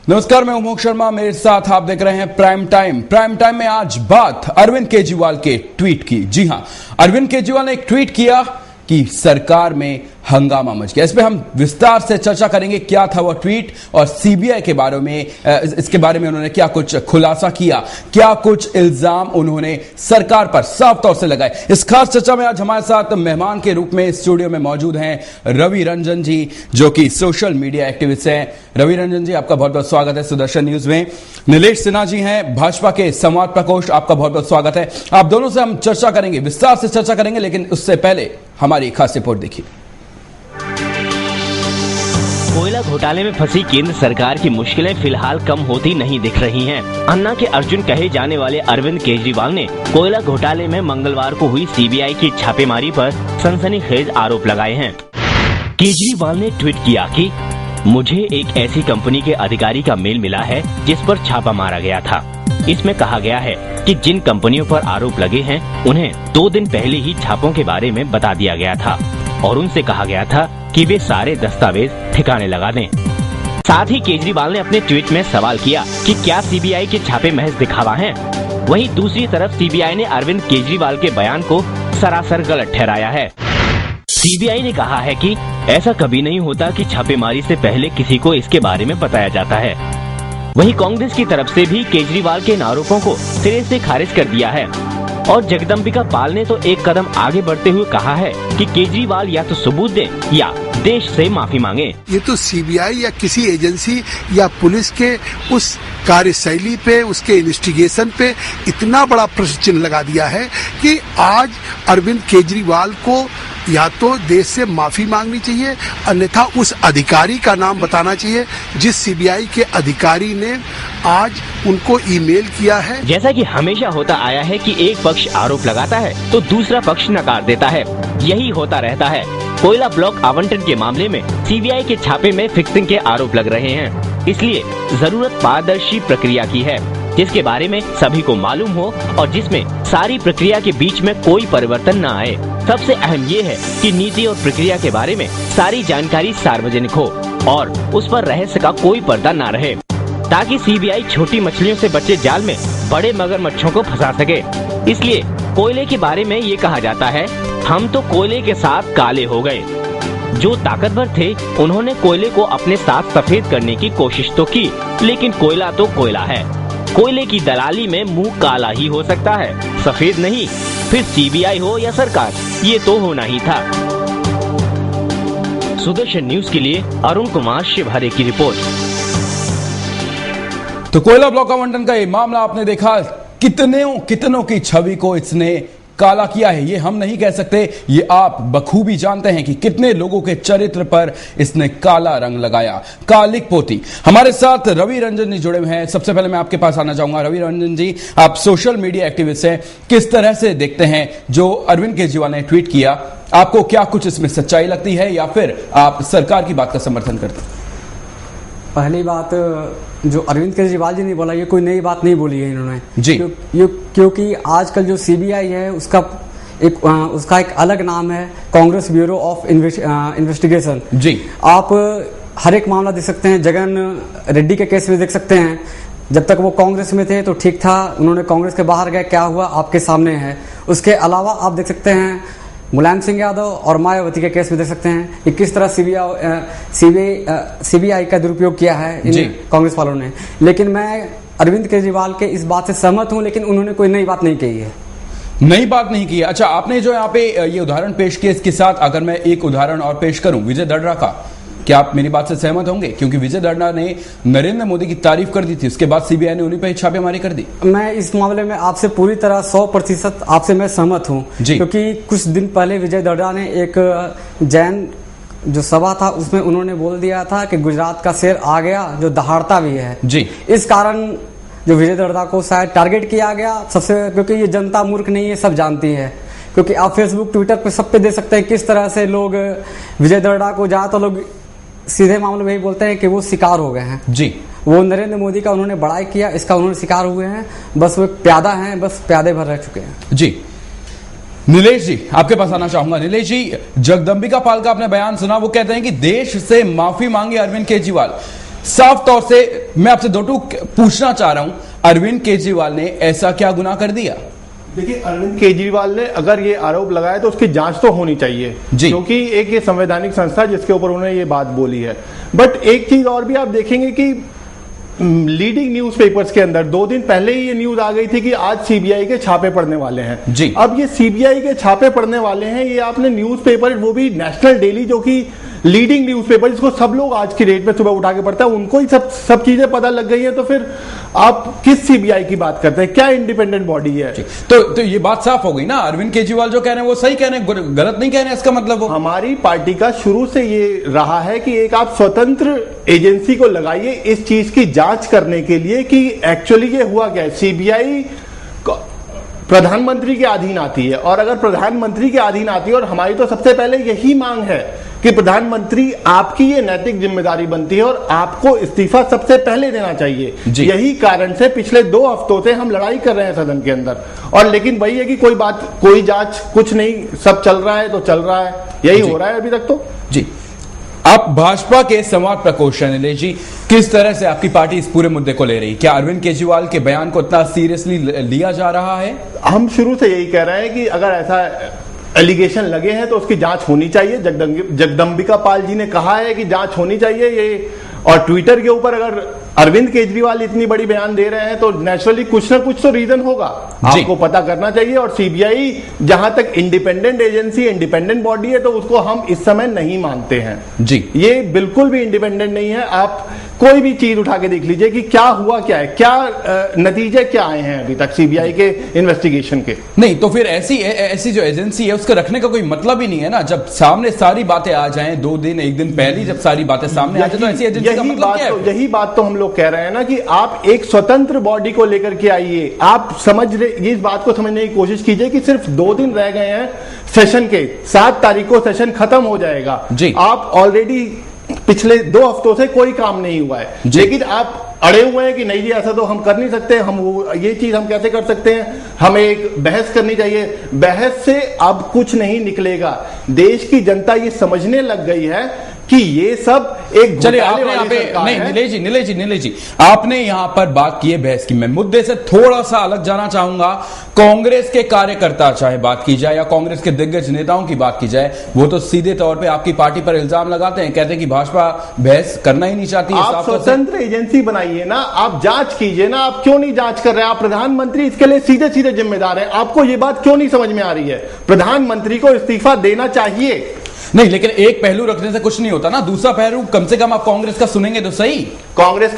नमस्कार, मैं उमोक शर्मा, मेरे साथ आप देख रहे हैं प्राइम टाइम। प्राइम टाइम में आज बात अरविंद केजरीवाल के ट्वीट की। जी हां, अरविंद केजरीवाल ने एक ट्वीट किया कि सरकार में हंगामा मच गया। इस पे हम विस्तार से चर्चा करेंगे, क्या था वह ट्वीट और सीबीआई के बारे में, इसके बारे में उन्होंने क्या कुछ खुलासा किया, क्या कुछ इल्जाम उन्होंने सरकार पर साफ तौर से लगाए। इस खास चर्चा में आज हमारे साथ मेहमान के रूप में स्टूडियो में मौजूद हैं रवि रंजन जी, जो कि सोशल मीडिया एक्टिविस्ट हैं। रवि रंजन जी, आपका बहुत बहुत स्वागत है सुदर्शन न्यूज में। नीलेश सिन्हा जी हैं भाजपा के संवाद प्रकोष्ठ, आपका बहुत बहुत स्वागत है। आप दोनों से हम चर्चा करेंगे, विस्तार से चर्चा करेंगे, लेकिन उससे पहले हमारी खास रिपोर्ट देखिए। कोयला घोटाले में फंसी केंद्र सरकार की मुश्किलें फिलहाल कम होती नहीं दिख रही हैं। अन्ना के अर्जुन कहे जाने वाले अरविंद केजरीवाल ने कोयला घोटाले में मंगलवार को हुई सीबीआई की छापेमारी पर सनसनीखेज आरोप लगाए हैं। केजरीवाल ने ट्वीट किया कि मुझे एक ऐसी कंपनी के अधिकारी का मेल मिला है जिस पर छापा मारा गया था। इसमें कहा गया है कि जिन कंपनियों पर आरोप लगे हैं उन्हें 2 दिन पहले ही छापों के बारे में बता दिया गया था और उनसे कहा गया था कि वे सारे दस्तावेज ठिकाने लगा दें। साथ ही केजरीवाल ने अपने ट्वीट में सवाल किया कि क्या सीबीआई के छापे महज दिखावा हैं? वहीं दूसरी तरफ सीबीआई ने अरविंद केजरीवाल के बयान को सरासर गलत ठहराया है। सीबीआई ने कहा है कि ऐसा कभी नहीं होता कि छापेमारी से पहले किसी को इसके बारे में बताया जाता है। वहीं कांग्रेस की तरफ से भी केजरीवाल के इन आरोपों को सिरे से खारिज कर दिया है और जगदम्बिका पाल ने तो एक कदम आगे बढ़ते हुए कहा है कि केजरीवाल या तो सबूत दें या देश से माफी मांगे। ये तो सीबीआई या किसी एजेंसी या पुलिस के उस कार्यशैली पे, उसके इन्वेस्टिगेशन पे इतना बड़ा प्रश्न चिन्ह लगा दिया है कि आज अरविंद केजरीवाल को या तो देश से माफी मांगनी चाहिए, अन्यथा उस अधिकारी का नाम बताना चाहिए जिस सीबीआई के अधिकारी ने आज उनको ईमेल किया है। जैसा कि हमेशा होता आया है कि एक पक्ष आरोप लगाता है तो दूसरा पक्ष नकार देता है, यही होता रहता है। कोयला ब्लॉक आवंटन के मामले में सीबीआई के छापे में फिक्सिंग के आरोप लग रहे हैं, इसलिए जरूरत पारदर्शी प्रक्रिया की है जिसके बारे में सभी को मालूम हो और जिसमें सारी प्रक्रिया के बीच में कोई परिवर्तन न आए। सबसे अहम ये है कि नीति और प्रक्रिया के बारे में सारी जानकारी सार्वजनिक हो और उस पर रहस्य का कोई पर्दा न रहे, ताकि सीबीआई छोटी मछलियों से बचे जाल में बड़े मगरमच्छों को फंसा सके। इसलिए कोयले के बारे में ये कहा जाता है, हम तो कोयले के साथ काले हो गए। जो ताकतवर थे उन्होंने कोयले को अपने साथ सफेद करने की कोशिश तो की, लेकिन कोयला तो कोयला है। कोयले की दलाली में मुंह काला ही हो सकता है, सफेद नहीं। फिर सीबीआई हो या सरकार, ये तो होना ही था। सुदर्शन न्यूज के लिए अरुण कुमार शिवहरे की रिपोर्ट। तो कोयला ब्लॉक आवंटन का ये मामला आपने देखा, कितनों की छवि को इसने काला किया है। ये हम नहीं कह सकते, ये आप बखूबी जानते हैं कि कितने लोगों के चरित्र पर इसने काला रंग लगाया, कालिक पोती। हमारे साथ रवि रंजन जी जुड़े हुए हैं। सबसे पहले मैं आपके पास आना चाहूंगा। रवि रंजन जी, आप सोशल मीडिया एक्टिविस्ट हैं, किस तरह से देखते हैं जो अरविंद केजरीवाल ने ट्वीट किया? आपको क्या कुछ इसमें सच्चाई लगती है या फिर आप सरकार की बात का समर्थन करते हैं? पहली बात, जो अरविंद केजरीवाल जी ने बोला, ये कोई नई बात नहीं बोली है इन्होंने जी। क्योंकि आजकल जो सीबीआई है उसका एक अलग नाम है, कांग्रेस ब्यूरो ऑफ इन्वेस्टिगेशन जी। आप हर एक मामला देख सकते हैं, जगन रेड्डी के केस में देख सकते हैं। जब तक वो कांग्रेस में थे तो ठीक था, उन्होंने कांग्रेस के बाहर गए, क्या हुआ आपके सामने है। उसके अलावा आप देख सकते हैं मुलायम सिंह यादव और मायावती के केस में देख सकते हैं कि किस तरह सीबीआई का दुरुपयोग किया है इन कांग्रेस वालों ने। लेकिन मैं अरविंद केजरीवाल के इस बात से सहमत हूं, लेकिन उन्होंने कोई नई बात नहीं कही है। नई बात नहीं की है। अच्छा, आपने जो यहाँ पे ये उदाहरण पेश किया, इसके साथ अगर मैं एक उदाहरण और पेश करूं विजय दड़रा का, क्या आप मेरी बात से सहमत होंगे? क्योंकि विजय दड़रा ने नरेंद्र मोदी की तारीफ कर दी थी, उसके बाद सीबीआई ने उन्हीं पर छापेमारी कर दी। मैं इस मामले में आपसे पूरी तरह 100% आपसे मैं सहमत हूं, क्योंकि कुछ दिन पहले विजय दड़रा ने एक जैन जो सभा था उसमें उन्होंने बोल दिया था कि गुजरात का शेर आ गया जो दहाड़ता भी है जी। इस कारण जो विजय दड़रा को शायद टारगेट किया गया सबसे, क्योंकि ये जनता मूर्ख नहीं है, सब जानती है। क्योंकि आप फेसबुक ट्विटर पे सब पे देख सकते हैं किस तरह से लोग विजय दड़रा को, ज्यादातर लोग सीधे मामले में यही बोलते हैं कि वो शिकार हो गए हैं जी। वो नरेंद्र मोदी का उन्होंने बड़ाई किया, इसका उन्होंने शिकार हुए हैं। बस वो प्यादा हैं, बस प्यादे भर रह चुके हैं जी। नीलेश जी, आपके पास आना चाहूंगा। नीलेश जी, जगदम्बिका पाल का आपने बयान सुना, वो कहते हैं कि देश से माफी मांगे अरविंद केजरीवाल। साफ तौर से मैं आपसे दो टूक पूछना चाह रहा हूं, अरविंद केजरीवाल ने ऐसा क्या गुनाह कर दिया? देखिए, अरविंद केजरीवाल ने अगर ये आरोप लगाया तो उसकी जांच तो होनी चाहिए, क्योंकि एक ये संवैधानिक संस्था जिसके ऊपर उन्होंने ये बात बोली है। बट एक चीज और भी आप देखेंगे कि लीडिंग न्यूज़पेपर्स के अंदर 2 दिन पहले ही ये न्यूज आ गई थी कि आज सीबीआई के छापे पड़ने वाले हैं जी। अब ये सीबीआई के छापे पड़ने वाले हैं, ये आपने न्यूज़पेपर, वो भी नेशनल डेली, जो कि लीडिंग न्यूज़पेपर जिसको सब लोग आज की डेट में सुबह उठा के पढ़ते हैं, उनको ही सब चीजें पता लग गई है। तो फिर आप किस सीबीआई की बात करते हैं? क्या इंडिपेंडेंट बॉडी है? तो ये बात साफ हो गई ना, अरविंद केजरीवाल जो कह रहे हैं वो सही कह रहे हैं, गलत नहीं कह रहे हैं, इसका मतलब वो हमारी पार्टी का शुरू से ये रहा है कि एक आप स्वतंत्र एजेंसी को लगाइए इस चीज की जांच करने के लिए कि एक्चुअली ये हुआ क्या है। सीबीआई प्रधानमंत्री के अधीन आती है, और अगर प्रधानमंत्री के अधीन आती है, और हमारी तो सबसे पहले यही मांग है कि प्रधानमंत्री, आपकी ये नैतिक जिम्मेदारी बनती है और आपको इस्तीफा सबसे पहले देना चाहिए। यही कारण से पिछले 2 हफ्तों से हम लड़ाई कर रहे हैं सदन के अंदर, और लेकिन वही है कि कोई बात, कोई जांच, कुछ नहीं, सब चल रहा है तो चल रहा है, यही हो रहा है अभी तक तो। जी, आप भाजपा के संवाद प्रकोष्ठ नीलेश जी, किस तरह से आपकी पार्टी इस पूरे मुद्दे को ले रही है? क्या अरविंद केजरीवाल के बयान को इतना सीरियसली लिया जा रहा है? हम शुरू से यही कह रहे हैं कि अगर ऐसा एलिगेशन लगे हैं तो उसकी जांच होनी चाहिए। जगदम्बिका पाल जी ने कहा है कि जांच होनी चाहिए ये, और ट्विटर के ऊपर अगर अरविंद केजरीवाल इतनी बड़ी बयान दे रहे हैं तो नेचुरली कुछ ना कुछ तो रीजन होगा, आपको पता करना चाहिए। और सीबीआई जहां तक इंडिपेंडेंट एजेंसी, इंडिपेंडेंट बॉडी है, तो उसको हम इस समय नहीं मानते हैं जी। ये बिल्कुल भी इंडिपेंडेंट नहीं है। आप कोई भी चीज उठा के देख लीजिए कि क्या हुआ, क्या है, क्या नतीजे क्या आए हैं अभी तक सीबीआई के इन्वेस्टिगेशन के। नहीं तो फिर ऐसी जो एजेंसी है उसको रखने का कोई मतलब ही नहीं है ना। जब सामने सारी बातें आ जाएं, 2 दिन 1 दिन पहले जब सारी बातें सामने आ जाए, तो ऐसी एजेंसी का मतलब क्या है? यही बात तो हम लोग कह रहे हैं ना कि आप एक स्वतंत्र बॉडी को लेकर के आइए। आप समझ रहे, इस बात को समझने की कोशिश कीजिए कि सिर्फ 2 दिन रह गए हैं सेशन के, 7 तारीख को सेशन खत्म हो जाएगा जी। आप ऑलरेडी पिछले 2 हफ्तों से कोई काम नहीं हुआ है, लेकिन आप अड़े हुए हैं कि नहीं जी ऐसा तो हम कर नहीं सकते, हम ये चीज हम कैसे कर सकते हैं, हमें एक बहस करनी चाहिए। बहस से अब कुछ नहीं निकलेगा। देश की जनता ये समझने लग गई है कि ये सब एक, चलिए आपने यहाँ पे, नहीं नीलेश जी आपने यहाँ पर बात की है बहस की। मैं मुद्दे से थोड़ा सा अलग जाना चाहूंगा। कांग्रेस के कार्यकर्ता चाहे बात की जाए या कांग्रेस के दिग्गज नेताओं की बात की जाए, वो तो सीधे तौर पे आपकी पार्टी पर इल्जाम लगाते हैं, कहते हैं कि भाजपा बहस करना ही नहीं चाहती है। आप स्वतंत्र एजेंसी बनाइए ना, आप जांच कीजिए ना, आप क्यों नहीं जांच कर रहे हैं? आप प्रधानमंत्री इसके लिए सीधे सीधे जिम्मेदार है, आपको ये बात क्यों नहीं समझ में आ रही है? प्रधानमंत्री को इस्तीफा देना चाहिए। नहीं, लेकिन एक पहलू रखने से कुछ नहीं होता ना, दूसरा पहलू कम से कम आप कांग्रेस का सुनेंगे तो सही। कांग्रेस का